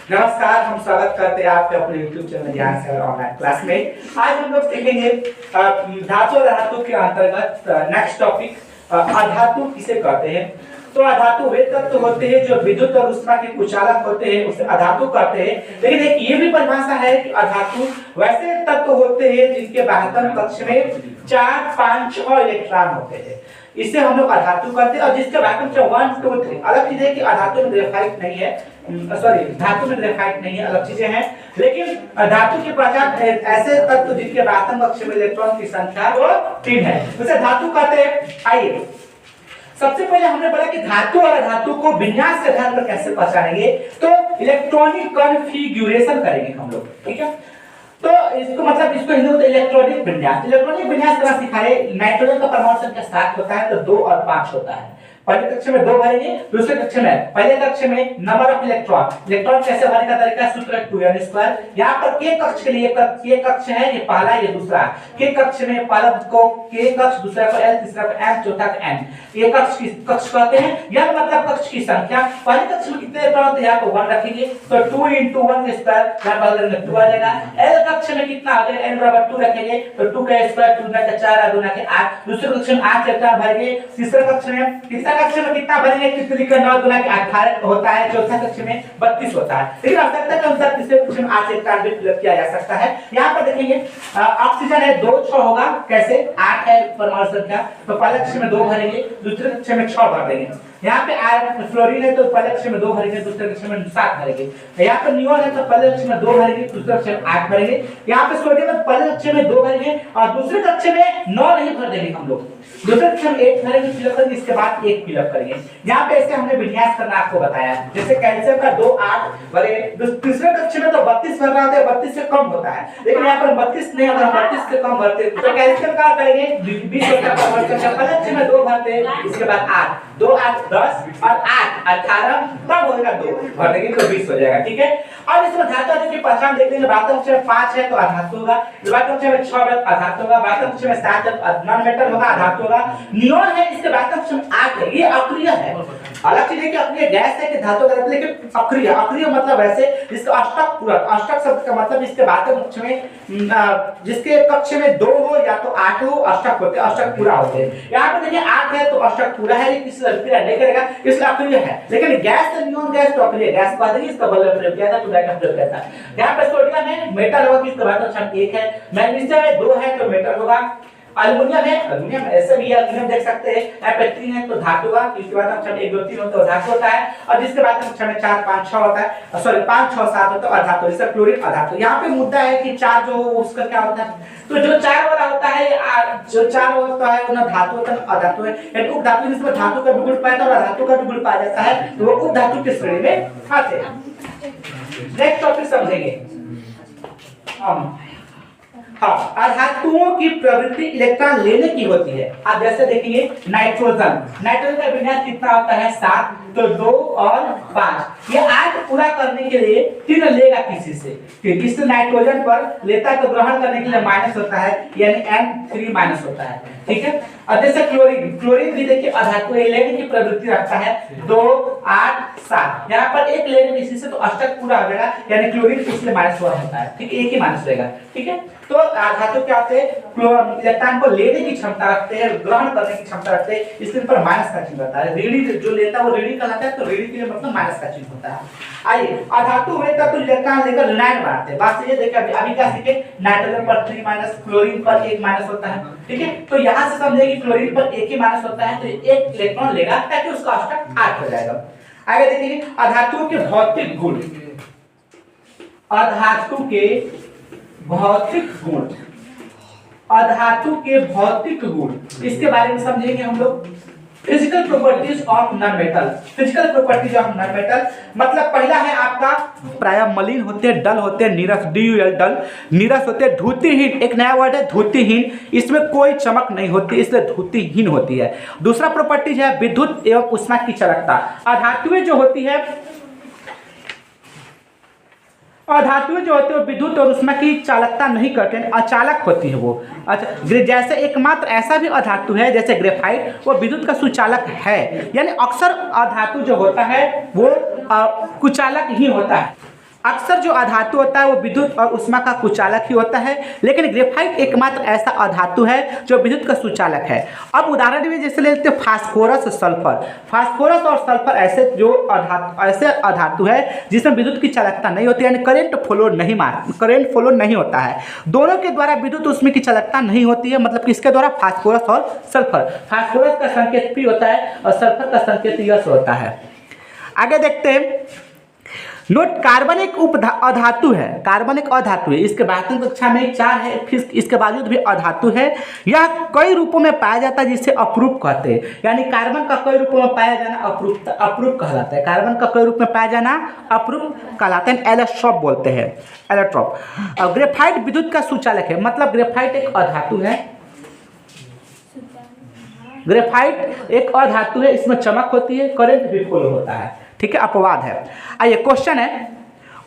नमस्कार, हम स्वागत करते हैं आपके अपने YouTube चैनल ज्ञान सागर ऑनलाइन क्लास में। आज हम लोग सीखेंगे धातु और अधातु के अंतर्गत नेक्स्ट टॉपिक अधातु किसे कहते हैं। तो अधातु वे तत्व होते हैं जो विद्युत और उष्मा के कुचालक होते हैं, उसे अधातु कहते हैं। लेकिन एक ये भी परिभाषा है कि अधातु वैसे तत्व होते हैं जिनके बाह्यतम कक्ष में 4, 5, 6 इलेक्ट्रॉन होते हैं, इसे हम लोग अधातु कहते हैं। और जिसके बाह्यतम 1, 2, 3 अलग चीज है कि अधातु में ग्रेफाइट नहीं है, धातु में ग्रेफाइट नहीं है, अलग चीजें हैं। लेकिन धातु की पहचान ऐसे तत्व जिनके बाह्यतम कक्ष में इलेक्ट्रॉन की संख्या वो 3 है, उसे धातु कहते हैं। आइए सबसे पहले हमने बोला कि धातु और अधातु को विन्यास के आधार पर कैसे पहचानेंगे, तो इलेक्ट्रॉनिक कॉन्फ़िगरेशन करेंगे हम लोग, ठीक है। तो इसको मतलब इसको हिंदी में इलेक्ट्रॉनिक विन्यास करना सिखाए। नाइट्रोजन का परमाणु संख्या 7 होता है तो 2 और 5 होता है। पहले कक्ष में 2 भरेंगे, दूसरे कक्ष में पहले कक्ष में नंबर ऑफ इलेक्ट्रॉन कैसे भरने का तरीका सूत्र 2n²। यहाँ पर के कक्ष के लिए के कक्ष है, ये पहला ये दूसरा। के कक्ष में पहला को के कक्ष, दूसरा को l, तीसरा को m, चौथा को n। ये कक्ष कहते हैं। यह मतलब कक्ष की संख्या। पहले कक्ष में कितने इलेक्ट्रॉन होते हैं, यहाँ को 1 रखेंगे तो 2 × 1² यहाँ बगल में 2 आ जाएगा। l कक्ष में कितना आ जाएगा, l बराबर 2 रखेंगे तो 2 का स्क्वायर 2 का 4 और 2 का 8। दूसरे कक्ष में 8 इलेक्ट्रॉन भरेंगे। तीसरे कक्ष में कक्ष में कितना भरेंगे, कितने का 9 गुना के 18 होता है। चौथा कक्ष में 32 होता है। लेकिन आवश्यकता के अनुसार तीसरे कक्ष में 8 इलेक्ट्रॉन भी फिल किया जा सकता है। यहाँ पर देखेंगे ऑक्सीजन है 2, 6 होगा, कैसे 8 है परमाणु संख्या, तो पहले कक्ष में 2 भरेंगे, दूसरे कक्ष में 6 भर देंगे। यहाँ पे आयरन फ्लोरीन है तो पहले कक्ष में 2 भरेंगे, दूसरे कक्ष में 7 भरेंगे। यहाँ पे नियोन है तो पहले कक्ष में 2 भरेंगे, दूसरे कक्ष में 8 भरेंगे। यहाँ पे सोडियम है पहले कक्ष में 2 भरेंगे और दूसरे कक्ष में 9 नहीं भर देंगे हम लोग, दूसरे कक्ष में 8 भरेंगे, फिलअप करेंगे, इसके बाद 1 फिलअप करेंगे। यहाँ पे ऐसे हमने विन्यास करना आपको बताया। जैसे कैल्शियम का 2, 8 भरे, तीसरे कक्ष में तो 32 भरना होता है, 32 से कम होता है। लेकिन यहाँ पर 32 नहीं, अगर 32 से कम भरते तो कैल्शियम का करेंगे 20 होता है, पहले कक्ष में 2 भरते हैं, इसके बाद 8, 2, 8, 10 और 8, 18, तब होगा 2 भर देंगे तो 20 हो जाएगा, ठीक है। अब इसमें धातु की पहचान देख लेंगे। बाह्यतम कक्ष में 5 है तो अधातु होगा, बाह्यतम कक्ष में 6 है तो अधातु होगा, बाह्यतम कक्ष में 7 है तो नॉन मेटल होगा, अधातु होगा। नियोन है, इसके बाह्यतम कक्ष में 8 है, ये अक्रिय है। अलग चीज है कि अक्रिय गैस है कि धातु का, लेकिन अक्रिय मतलब ऐसे जिसका अष्टक पूरक, अष्टक शब्द का मतलब इसके बाह्यतम कक्ष में जिसके कक्ष में 2 हो या तो 8 हो, अष्टक होते हैं, अष्टक पूरा होते हैं। यहाँ पे देखिए 8 है तो अष्टक पूरा है, लेकिन इससे अक्रिय नहीं करेगा, इसलिए अक्रिय है। लेकिन गैस नियोन गैस तो अक्रिय गैस कह देंगे, इसका बल प्रयोग किया था तो का प्रयोग किया था। यहाँ पे सोडियम है मेटल होगा, इसका बाह्यतम कक्ष 1 है। मैग्नीशियम है 2 है तो मेटल होगा। एल्युमिनियम है, एल्युमिनियम ऐसे भी एल्युमिनियम देख सकते हैं। यहाँ पे 3 है तो धातु होगा, इसके बाद हम 1, 2, 3 होता है धातु होता है। और जिसके बाद हम 4, 5, 6 होता है, सॉरी 5, 6, 7 होता है अधातु, जैसे क्लोरीन अधातु। यहाँ पे मुद्दा है कि 4 जो उसका क्या होता है, तो जो 4 वाला होता है, जो 4 होता है वो ना धातु होता है अधातु है। यानी उपधातु जिसमें धातु का भी गुण पाया था और अधातु का भी गुण पाया जाता है, तो वो उपधातु की श्रेणी में आते हैं। नेक्स्ट टॉपिक समझेंगे हम। हाँ, अधातुओं की प्रवृत्ति इलेक्ट्रॉन लेने की होती है। आप जैसे देखेंगे नाइट्रोजन का विन्यास कितना होता है 7, तो 2 और 5। ये 8 पूरा करने के लिए 3 लेगा किसी से, क्योंकि इससे नाइट्रोजन पर लेता है तो ग्रहण करने के लिए माइनस होता है, यानी N3- होता है, ठीक है। और जैसे क्लोरीन भी देखिए अधातु लेने की प्रवृत्ति रखता है 2, 8, 7। यहाँ पर 1 लेने किसी से तो अष्टक पूरा हो जाएगा, यानी क्लोरीन इसलिए -1 होता है, ठीक है, 1 ही माइनस रहेगा, ठीक है। तो धातु क्या होते हैं, इलेक्ट्रॉन को लेने की क्षमता रखते हैं, ग्रहण करने की क्षमता रखते हैं, इसलिए पर माइनस का चिन्ह होता है। ऋणी जो लेता है वो ऋणी कहलाता है, तो ऋणी के लिए मतलब माइनस का चिन्ह होता है। आइए अधातु में तब तो इलेक्ट्रॉन लेकर ऋणायन बनाते हैं। बात ये देखिए अभी क्या सीखे, नाइट्रोजन पर 3- क्लोरीन पर 1- होता है, ठीक है। तो यहाँ से समझे कि क्लोरीन पर 1 ही माइनस होता है, तो 1 इलेक्ट्रॉन लेगा ताकि उसका अष्टक 8 हो जाएगा। आगे देखिए अधातुओं के भौतिक गुण, अधातु के भौतिक गुण, अधातु के भौतिक गुण, इसके बारे में समझेंगे हम लोग। Physical properties of non metal. Physical properties of non metal मतलब पहला है आपका प्रायः मलिन होते हैं, डल होते हैं, नीरस DUL डल, नीरस होते हैं, धुतिहीन, एक नया वर्ड है धुतिहीन, इसमें कोई चमक नहीं होती इसलिए धुतिहीन होती है। दूसरा प्रॉपर्टीज है विद्युत एवं उष्मा की चालकता। अधातुएं जो होती है अधातुएं जो होते हैं विद्युत और उष्मा की चालकता नहीं करते हैं, अचालक होती है वो। अच्छा, जैसे एकमात्र ऐसा भी अधातु है जैसे ग्रेफाइट, वो विद्युत का सुचालक है, यानी अक्सर अधातु जो होता है वो कुचालक ही होता है। अक्सर जो अधातु होता है वो विद्युत और ऊष्मा का कुचालक ही होता है, लेकिन ग्रेफाइट एकमात्र ऐसा अधातु है जो विद्युत का सुचालक है। अब उदाहरण में जैसे लेते हैं फास्फोरस, सल्फर। फास्फोरस और सल्फर ऐसे जो ऐसे अधातु है जिसमें विद्युत की चालकता नहीं होती, यानी करंट फ्लो नहीं होता है। दोनों के द्वारा विद्युत ऊष्मा की चालकता नहीं होती है, मतलब किसके द्वारा? फास्फोरस और सल्फर। फास्फोरस का संकेत P होता है और सल्फर का संकेत S होता है। आगे देखते हैं, नोट, कार्बन एक अधातु है। कार्बन एक अधातु है, इसके बाकी कक्षा में 4 है, फिर इसके बावजूद भी अधातु है। यह कई रूपों में पाया जाता है जिसे अपरूप कहते हैं, यानी कार्बन का कई रूपों में पाया जाना अपरूप कहलाता है। कार्बन का कई रूप में पाया जाना अपरूप कहलाता है, एलोट्रोप बोलते हैं, एलोट्रोप। ग्रेफाइट विद्युत का सुचालक है, मतलब ग्रेफाइट एक अधातु है। ग्रेफाइट एक अधातु है, इसमें चमक होती है, करंट भी फ्लो होता है। ठीक है, अपवाद है। आइए क्वेश्चन है,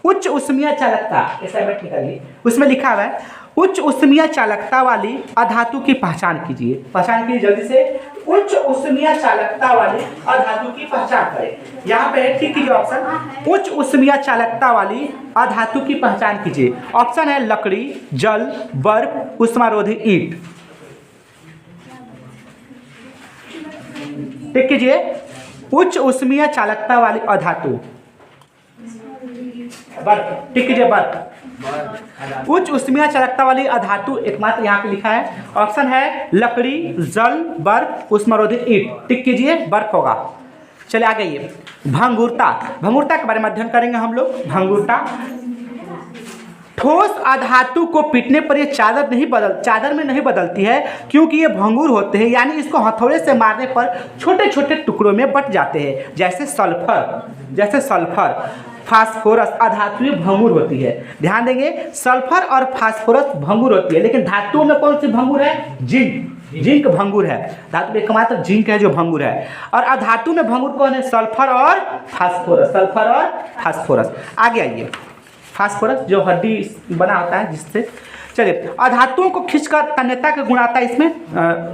उच्च ऊष्मीय चालकता, असाइनमेंट निकालिए, उसमें लिखा हुआ है उच्च ऊष्मीय चालकता वाली अधातु की पहचान कीजिए। पहचान कीजिए जल्दी से, उच्च ऊष्मीय चालकता वाली अधातु की पहचान करें। यहाँ पे ठीक कीजिए ऑप्शन, उच्च ऊष्मीय चालकता वाली अधातु की पहचान कीजिए। ऑप्शन है लकड़ी, जल, बर्फ, ऊष्मारोधी ईंट। ठीक कीजिए, उच्च ऊष्मीय चालकता वाली अधातु, बर्फ। ठीक कीजिए, बर्फ। उच्च ऊष्मीय चालकता वाली अधातु एकमात्र यहाँ पे लिखा है, ऑप्शन है लकड़ी, जल, बर्फ, ऊष्मारोधी ईंट। टिक कीजिए, बर्फ होगा। चलिए आगे, ये भंगुरता। भंगुरता के बारे में अध्ययन करेंगे हम लोग। भंगुरता, ठोस अधातु को पीटने पर ये चादर में नहीं बदलती है, क्योंकि ये भंगुर होते हैं, यानी इसको हथौड़े से मारने पर छोटे छोटे टुकड़ों में बट जाते हैं। जैसे सल्फर, फास्फोरस अधातु भंगुर होती है। ध्यान देंगे, सल्फर और फास्फोरस भंगुर होती है, लेकिन धातुओं में कौन सी भंगुर है? जिंक भंगुर है। धातु में एकमात्र जिंक है जो भंगुर है, और अधातु में भंगुर कौन है? सल्फर और फास्फोरस। आगे आइए, फास्फोरस जो हड्डी बना होता है जिससे। चलिए, अधातुओं को खींचकर तन्यता का गुण आता है इसमें,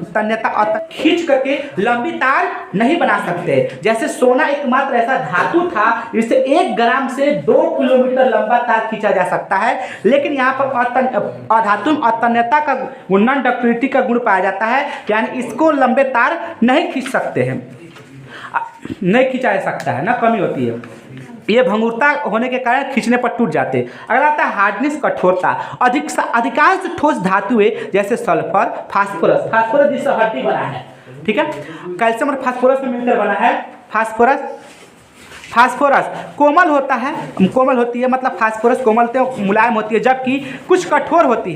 तन्यता खींच करके लंबी तार नहीं बना सकते। जैसे सोना एकमात्र ऐसा धातु था जिससे 1 ग्राम से 2 किलोमीटर लंबा तार खींचा जा सकता है, लेकिन यहाँ पर अधातु में अतन्यता का गुण, नॉन डक्टिलिटी का गुण पाया जाता है, यानी इसको लंबे तार नहीं खींच सकते हैं, नहीं खींचा जा सकता है ना, कमी होती है। ये भंगुरता होने के कारण खींचने पर टूट जाते हैं। अगला आता है हार्डनेस, कठोरता। अधिकांश ठोस धातुएं जैसे सल्फर, फास्फोरस जिससे हड्डी बना है, ठीक है, कैल्शियम और फास्फोरस में मिलकर बना है। फास्फोरस कोमल होती है, मतलब फास्फोरस कोमलता मुलायम होती है, जबकि कुछ कठोर होती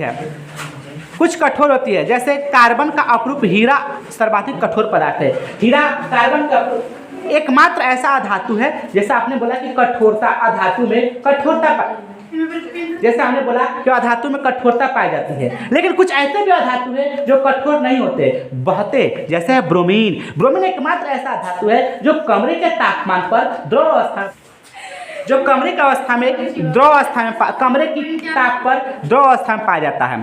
है। जैसे कार्बन का अपरूप हीरा सर्वाधिक कठोर पदार्थ है। हीरा कार्बन का एकमात्र ऐसा अधातु है, जैसे आपने बोला कि कठोरता, अधातु में कठोरता, जैसे हमने बोला कि अधातु में कठोरता पाई जाती है, लेकिन कुछ ऐसे भी अधातु है जो कठोर नहीं होते, बहते। जैसे है ब्रोमीन एकमात्र ऐसा धातु है जो कमरे के तापमान पर द्रव अवस्था, जो कमरे की अवस्था में कमरे की ताप पर द्रव अवस्था में पाया जाता है।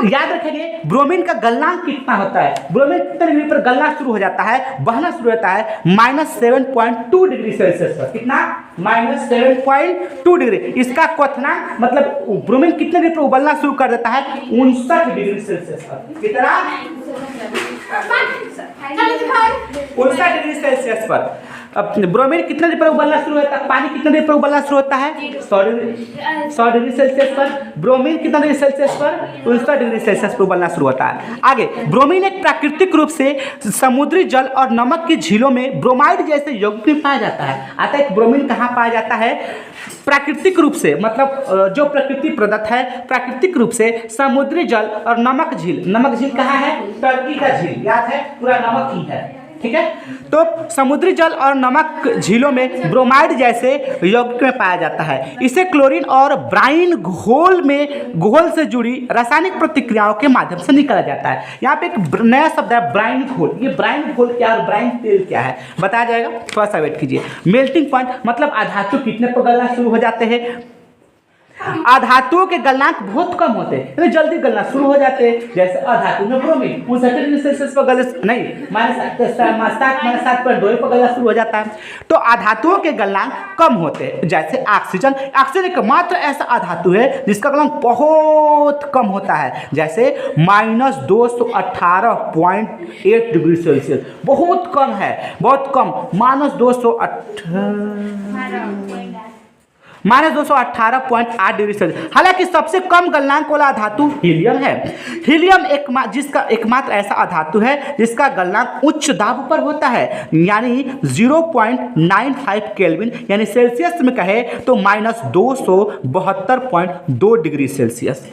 याद रखेंगे, ब्रोमीन का गलनांक कितना होता है? ब्रोमीन कितने डिग्री पर गलना शुरू हो जाता है, बहना शुरू होता है? -7.2 डिग्री सेल्सियस पर। कितना? -7.2 डिग्री। इसका क्वथनांक मतलब ब्रोमीन कितने डिग्री पर उबलना शुरू कर देता है? 59 डिग्री सेल्सियस पर। कितना? 59 डिग्री सेल्सियस पर। अब ब्रोमीन कितने डिग्री पर उबलना शुरू होता है? पानी कितने डिग्री पर उबलना शुरू होता है? 100 डिग्री सेल्सियस पर। ब्रोमीन कितना डिग्री सेल्सियस पर? 59 डिग्री सेल्सियस पर उबलना शुरू होता है। आगे, ब्रोमीन एक प्राकृतिक रूप से समुद्री जल और नमक की झीलों में ब्रोमाइड जैसे यौगिक में पाया जाता है। आता है ब्रोमीन कहाँ पाया जाता है? प्राकृतिक रूप से, मतलब जो प्रकृति प्रदत्त है, प्राकृतिक रूप से समुद्री जल और नमक झील कहाँ है? टर्की का झील, याद है, पूरा नमक ही है, ठीक है। तो समुद्री जल और नमक झीलों में ब्रोमाइड जैसे यौगिक में पाया जाता है। इसे क्लोरीन और ब्राइन घोल से जुड़ी रासायनिक प्रतिक्रियाओं के माध्यम से निकाला जाता है। यहाँ पे एक नया शब्द है ब्राइन घोल। ये ब्राइन घोल क्या और ब्राइन तेल क्या है बताया जाएगा, थोड़ा सा वेट कीजिए। मेल्टिंग पॉइंट मतलब अधातु कितने पर गलना शुरू हो जाते हैं? अधातुओं के गलनांक बहुत कम होते हैं, तो जल्दी गलना शुरू हो जाते हैं। जैसे अधातु में ब्रोमीन 59 डिग्री सेल्सियस पर गल नहीं -7.2 पर गलना शुरू हो जाता है। तो अधातुओं के गलनांक कम होते हैं। जैसे ऑक्सीजन, ऑक्सीजन एकमात्र ऐसा अधातु है जिसका गलनांक बहुत कम होता है, जैसे -218.8 डिग्री सेल्सियस, बहुत कम है, बहुत कम, -218.8 डिग्री सेल्सियस। हालांकि सबसे कम गलनांक वाला धातु हीलियम है। हीलियम एकमात्र ऐसा अधातु है जिसका गलनांक उच्च दाब पर होता है, यानी 0.95 केल्विन, यानी सेल्सियस में कहे तो -272.2 डिग्री सेल्सियस।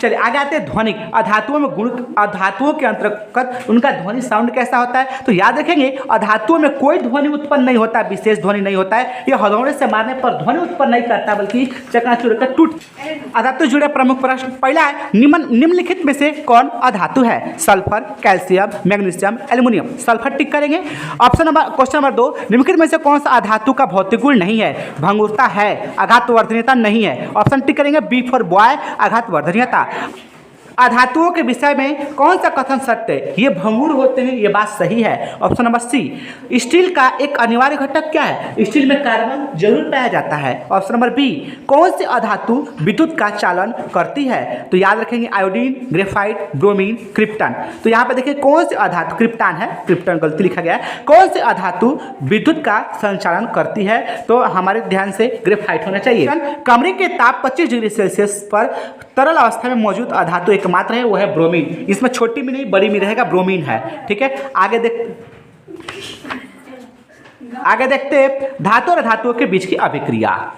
चलिए आगे आते हैं ध्वनिक। अधातुओं में गुण, अधातुओं के अंतर्गत उनका ध्वनि साउंड कैसा होता है, तो याद रखेंगे अधातुओं में कोई ध्वनि उत्पन्न नहीं होता, विशेष ध्वनि नहीं होता है। यह हथौड़े से मारने पर ध्वनि उत्पन्न नहीं करता, बल्कि चकनाचूर कर टूट। अधातु जुड़े प्रमुख प्रश्न, पहला है निम्नलिखित में से कौन अधातु है? Sulphur, calcium, magnesium, aluminium. Sulphur tick करेंगे। क्वेश्चन नंबर 2, निम्नलिखित में से कौन सा अधातु का भौतिक गुण नहीं है? भंगुरता है, आघातवर्धनीयता नहीं है। ऑप्शन टिक करेंगे, बी फॉर बॉय, आघातवर्धनीयता। अधातुओं के विषय में कौन सा कथन सत्य है? ये भंगुर होते हैं, ये बात सही है। Option number C. स्टील का एक अनिवार्य घटक क्या है? स्टील में कार्बन जरूर पाया जाता है। Option number B. कौन सी अधातु विद्युत का चालन करती है? तो याद रखेंगे आयोडीन, ग्रेफाइट, ब्रोमीन, क्रिप्टन। तो यहाँ पे देखिए कौन सी अधातु, क्रिप्टन है, क्रिप्टन गलती लिखा गया है। कौन सी अधातु विद्युत का संचालन करती है? तो हमारे ध्यान से ग्रेफाइट होना चाहिए। कमरे के ताप 25 डिग्री सेल्सियस पर तरल अवस्था में मौजूद अधातु एकमात्र है, वो है ब्रोमीन। इसमें छोटी में नहीं बड़ी में रहेगा, ब्रोमीन है। ठीक है, आगे देखते धातु और धातुओं के बीच की अभिक्रिया।